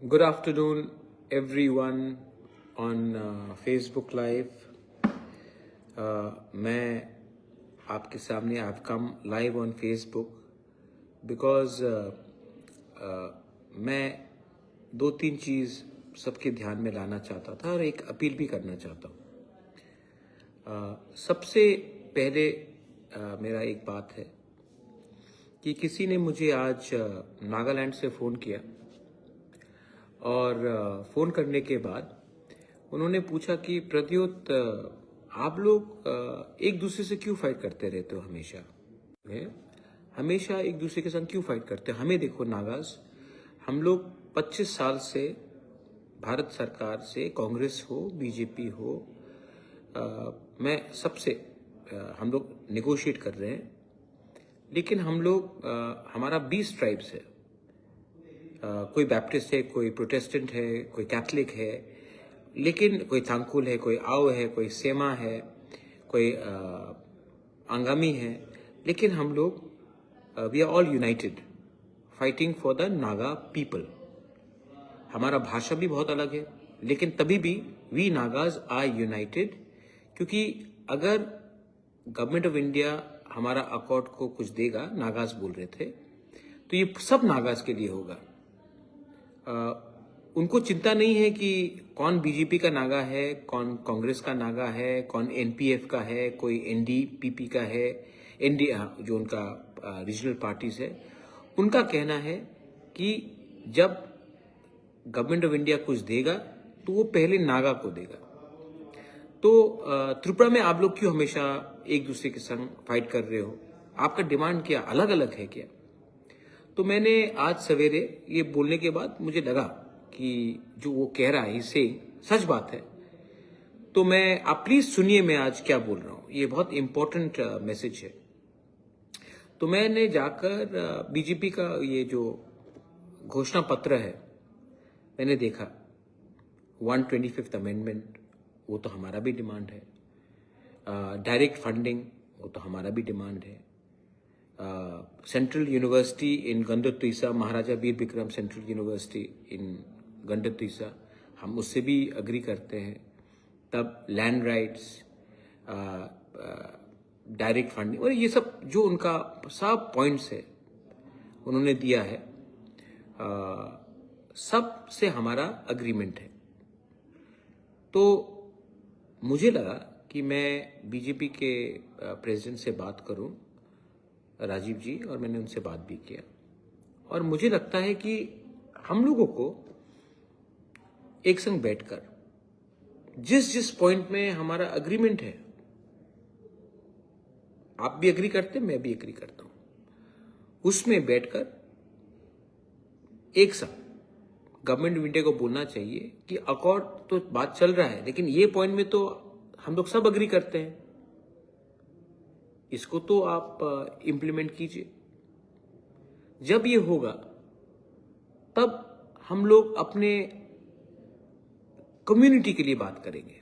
Good afternoon, everyone on Facebook Live. मैं आपके सामने I've come live on Facebook because मैं दो तीन चीज़ सबके ध्यान में लाना चाहता था और एक अपील भी करना चाहता हूँ। सबसे पहले मेरा एक बात है कि किसी ने मुझे आज नागालैंड से फ़ोन किया और फ़ोन करने के बाद उन्होंने पूछा कि प्रद्योत आप लोग एक दूसरे से क्यों फाइट करते रहते हो हमेशा एक दूसरे के संग क्यों फाइट करते हो? हमें देखो नागाज, हम लोग 25 साल से भारत सरकार से, कांग्रेस हो बीजेपी हो, मैं सबसे हम लोग नेगोशिएट कर रहे हैं, लेकिन हम लोग हमारा 20 ट्राइब्स है। कोई बैप्टिस्ट है, कोई प्रोटेस्टेंट है, कोई कैथलिक है, लेकिन कोई थांकुल है, कोई आओ है, कोई सेमा है, कोई अंगामी है, लेकिन हम लोग we are all united fighting for the Naga people. हमारा भाषा भी बहुत अलग है, लेकिन तभी भी वी नागाज आर यूनाइटेड, क्योंकि अगर गवर्नमेंट ऑफ इंडिया हमारा अकॉर्ड को कुछ देगा, नागाज बोल रहे थे, तो ये सब नागाज के लिए होगा। उनको चिंता नहीं है कि कौन बीजेपी का नागा है, कौन कांग्रेस का नागा है, कौन एनपीएफ का है, कोई एनडीपीपी का है, जो उनका रीजनल पार्टीज है। उनका कहना है कि जब गवर्नमेंट ऑफ इंडिया कुछ देगा तो वो पहले नागा को देगा। तो त्रिपुरा में आप लोग क्यों हमेशा एक दूसरे के संग फाइट कर रहे हो? आपका डिमांड क्या अलग अलग है क्या? तो मैंने आज सवेरे ये बोलने के बाद मुझे लगा कि जो वो कह रहा है इससे सच बात है। तो आप प्लीज सुनिए मैं आज क्या बोल रहा हूँ, ये बहुत इंपॉर्टेंट मैसेज है। तो मैंने जाकर बीजेपी का ये जो घोषणा पत्र है मैंने देखा, 125th अमेंडमेंट, वो तो हमारा भी डिमांड है। डायरेक्ट फंडिंग, वो तो हमारा भी डिमांड है। सेंट्रल यूनिवर्सिटी इन गंडोत्रीसा, महाराजा वीर विक्रम सेंट्रल यूनिवर्सिटी इन गंडोत्रीसा, हम उससे भी अग्री करते हैं। तब लैंड राइट्स, डायरेक्ट फंडिंग और ये सब जो उनका सब पॉइंट्स है उन्होंने दिया है, सब से हमारा अग्रीमेंट है। तो मुझे लगा कि मैं बीजेपी के प्रेसिडेंट से बात करूं, राजीव जी, और मैंने उनसे बात भी किया। और मुझे लगता है कि हम लोगों को एक संग बैठकर जिस जिस पॉइंट में हमारा अग्रीमेंट है, आप भी एग्री करते हैं, मैं भी एग्री करता हूं, उसमें बैठकर एक साथ गवर्नमेंट ऑफ इंडिया को बोलना चाहिए कि अकॉर्ड तो बात चल रहा है, लेकिन ये पॉइंट में तो हम लोग सब अग्री करते हैं, इसको तो आप इम्प्लीमेंट कीजिए। जब ये होगा तब हम लोग अपने कम्युनिटी के लिए बात करेंगे।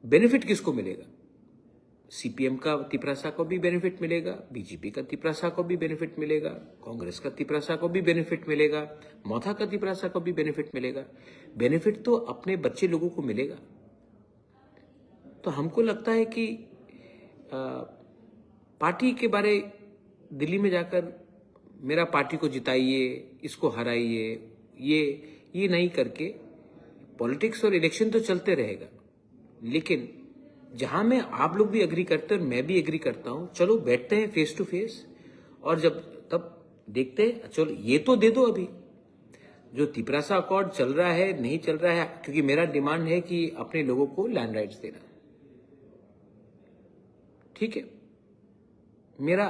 बेनिफिट किसको मिलेगा? सीपीएम का तिपरासा को भी बेनिफिट मिलेगा, बीजेपी का तिपरासा को भी बेनिफिट मिलेगा, कांग्रेस का तिपरासा को भी बेनिफिट मिलेगा, मौथा का तिपरासा को भी बेनिफिट मिलेगा। बेनिफिट तो अपने बच्चे लोगों को मिलेगा। तो हमको लगता है कि पार्टी के बारे दिल्ली में जाकर मेरा पार्टी को जिताइए, इसको हराइए, ये नहीं करके, पॉलिटिक्स और इलेक्शन तो चलते रहेगा, लेकिन जहां में आप लोग भी एग्री करते हैं और मैं भी एग्री करता हूं, चलो बैठते हैं फेस टू फेस, और जब तब देखते हैं, चलो ये तो दे दो अभी जो तिपरासा अकॉर्ड चल रहा है, नहीं चल रहा है, क्योंकि मेरा डिमांड है कि अपने लोगों को लैंड राइट्स देना, ठीक है। मेरा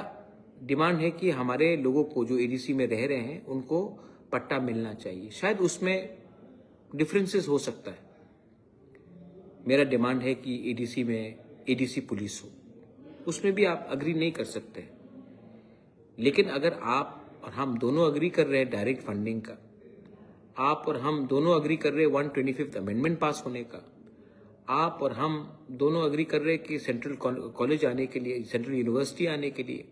डिमांड है कि हमारे लोगों को जो एडीसी में रह रहे हैं उनको पट्टा मिलना चाहिए। शायद उसमें डिफरेंसेस हो सकता है। मेरा डिमांड है कि एडीसी में एडीसी पुलिस हो, उसमें भी आप अग्री नहीं कर सकते, लेकिन अगर आप और हम दोनों अग्री कर रहे हैं डायरेक्ट फंडिंग का, आप और हम दोनों अग्री कर रहे हैं 125th अमेंडमेंट पास होने का, आप और हम दोनों अग्री कर रहे हैं कि सेंट्रल कॉलेज आने के लिए, सेंट्रल यूनिवर्सिटी आने के लिए,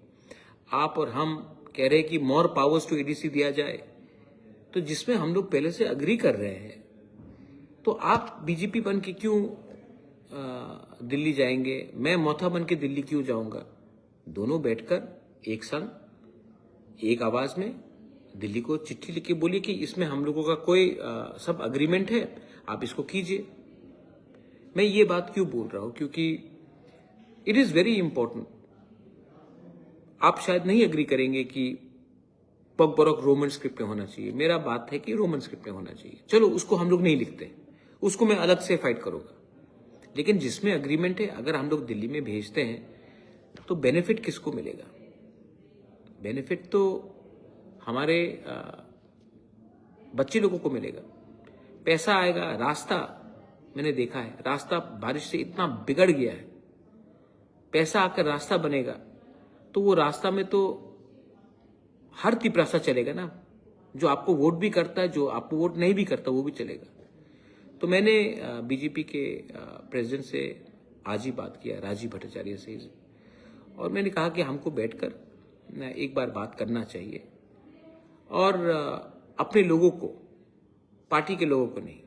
आप और हम कह रहे हैं कि मोर पावर्स टू एडीसी दिया जाए, तो जिसमें हम लोग पहले से अग्री कर रहे हैं, तो आप बीजेपी बन के क्यों दिल्ली जाएंगे? मैं मोथा बन के दिल्ली क्यों जाऊंगा? दोनों बैठकर एक संग एक आवाज में दिल्ली को चिट्ठी लिख के बोलिए कि इसमें हम लोगों का कोई सब अग्रीमेंट है, आप इसको कीजिए। मैं ये बात क्यों बोल रहा हूं? क्योंकि इट इज वेरी इंपॉर्टेंट। आप शायद नहीं अग्री करेंगे कि पगबरक रोमन स्क्रिप्ट में होना चाहिए। मेरा बात है कि रोमन स्क्रिप्ट में होना चाहिए। चलो, उसको हम लोग नहीं लिखते, उसको मैं अलग से फाइट करूंगा। लेकिन जिसमें अग्रीमेंट है, अगर हम लोग दिल्ली में भेजते हैं तो बेनिफिट किसको मिलेगा? बेनिफिट तो हमारे बच्चे लोगों को मिलेगा, पैसा आएगा। रास्ता मैंने देखा है, रास्ता बारिश से इतना बिगड़ गया है, पैसा आकर रास्ता बनेगा तो वो रास्ता में तो हर तिपरासा चलेगा ना। जो आपको वोट भी करता है, जो आपको वोट नहीं भी करता, वो भी चलेगा। तो मैंने बीजेपी के प्रेसिडेंट से आज ही बात किया, राजीव भट्टाचार्य से, और मैंने कहा कि हमको बैठकर एक बार बात करना चाहिए और अपने लोगों को, पार्टी के लोगों को नहीं,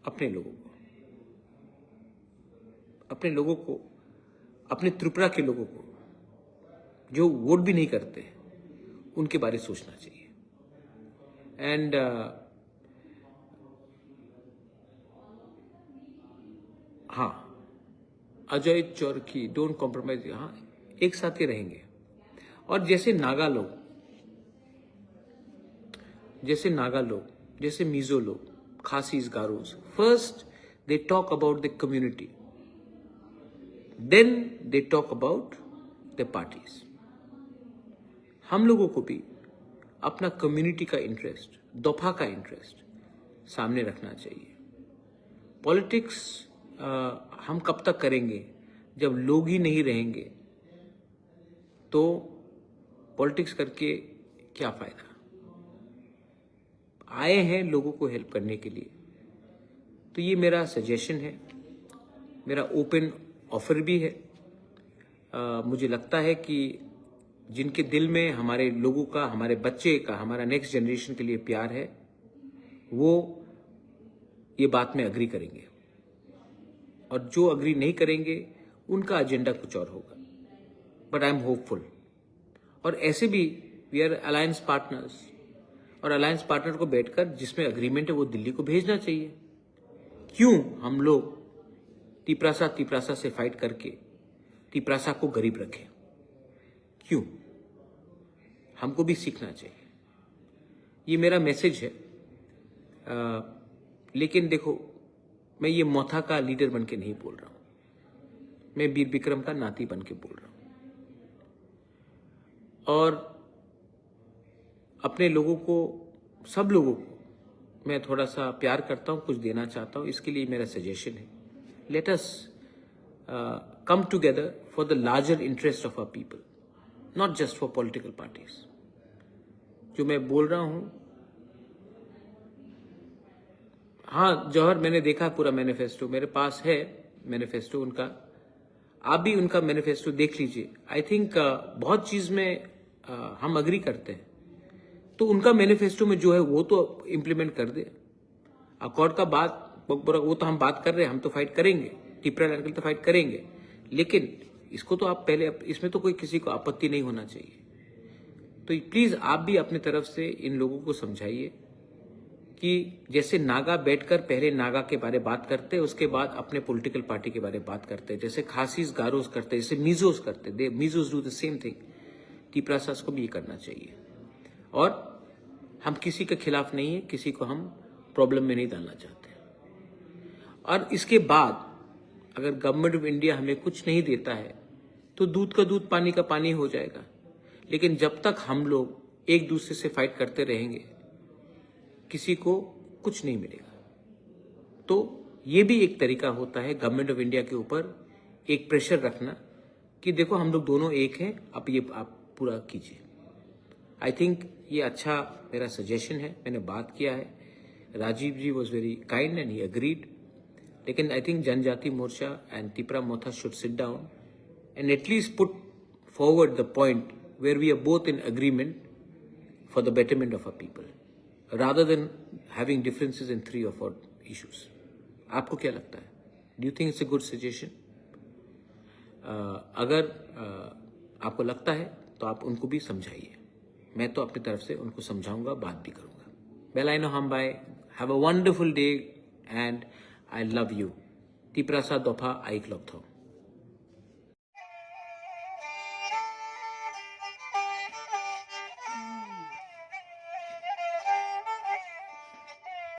अपने लोगों को, अपने त्रिपुरा के लोगों को जो वोट भी नहीं करते, उनके बारे में सोचना चाहिए। एंड हाँ, अजय चौरखी, डोंट कॉम्प्रोमाइज, हाँ, एक साथ ही रहेंगे। और जैसे नागा लोग, जैसे मिजो लोग, Khasis, Garos, first they talk about the community, then they talk about the parties. हम लोगों को भी अपना कम्युनिटी का इंटरेस्ट, दफा का इंटरेस्ट सामने रखना चाहिए। पॉलिटिक्स हम कब तक करेंगे? जब लोग ही नहीं रहेंगे तो पॉलिटिक्स करके क्या फायदा? आए हैं लोगों को हेल्प करने के लिए। तो ये मेरा सजेशन है, मेरा ओपन ऑफर भी है। मुझे लगता है कि जिनके दिल में हमारे लोगों का, हमारे बच्चे का, हमारा नेक्स्ट जनरेशन के लिए प्यार है, वो ये बात में अग्री करेंगे, और जो अग्री नहीं करेंगे उनका एजेंडा कुछ और होगा। But I am hopeful. और ऐसे भी वी आर अलायंस पार्टनर्स, और अलायंस पार्टनर को बैठकर जिसमें अग्रीमेंट है वो दिल्ली को भेजना चाहिए। क्यों हम लोग तिपरासा से फाइट करके तिपरासा को गरीब रखें? क्यों? हमको भी सीखना चाहिए। ये मेरा मैसेज है। लेकिन देखो, मैं ये मोथा का लीडर बन के नहीं बोल रहा हूं, मैं वीर विक्रम का नाती बन के बोल रहा हूं। और अपने लोगों को, सब लोगों को मैं थोड़ा सा प्यार करता हूं, कुछ देना चाहता हूं। इसके लिए मेरा सजेशन है, let us come together for the larger interest of our people, not just for political parties. जो मैं बोल रहा हूं, हाँ जौहर, मैंने देखा पूरा मैनिफेस्टो, मेरे पास है मैनिफेस्टो उनका। आप भी उनका मैनिफेस्टो देख लीजिए। आई थिंक बहुत चीज में हम अग्री करते हैं, तो उनका मैनिफेस्टो में जो है वो तो इम्प्लीमेंट कर दे। अकॉर्ड का बात वो तो हम बात कर रहे हैं, हम तो फाइट करेंगे, टिपरा लैंड के लिए तो फाइट करेंगे, लेकिन इसको तो आप पहले, इसमें तो कोई किसी को आपत्ति नहीं होना चाहिए। तो प्लीज आप भी अपनी तरफ से इन लोगों को समझाइए कि जैसे नागा बैठकर पहले नागा के बारे में बात करते, उसके बाद अपने पॉलिटिकल पार्टी के बारे में बात करते, जैसे खासीज गारोज करते, जैसे मिजोज करते, मिजोज डू द सेम थिंग। टिपरासास को भी ये करना चाहिए। और हम किसी के खिलाफ नहीं है, किसी को हम प्रॉब्लम में नहीं डालना चाहते। और इसके बाद अगर गवर्नमेंट ऑफ इंडिया हमें कुछ नहीं देता है तो दूध का दूध, पानी का पानी हो जाएगा। लेकिन जब तक हम लोग एक दूसरे से फाइट करते रहेंगे, किसी को कुछ नहीं मिलेगा। तो ये भी एक तरीका होता है गवर्नमेंट ऑफ इंडिया के ऊपर एक प्रेशर रखना कि देखो हम लोग दोनों एक हैं, आप पूरा कीजिए। आई थिंक ये अच्छा मेरा सजेशन है, मैंने बात किया है। Rajiv ji was very kind and he agreed. लेकिन I think Janajati Morcha and Tipra Motha should sit down and at least put forward the point where we are both in agreement for the betterment of our people. rather than having differences in 3 or 4 issues. आपको क्या लगता है? Do you think it's a good suggestion? अगर आपको लगता है तो आप उनको भी समझाइए. मैं तो अपनी तरफ से उनको समझाऊंगा, बात भी करूंगा. Belaino Hambai, have a wonderful day and I love you. Tiprasa Dopa Aikloptho.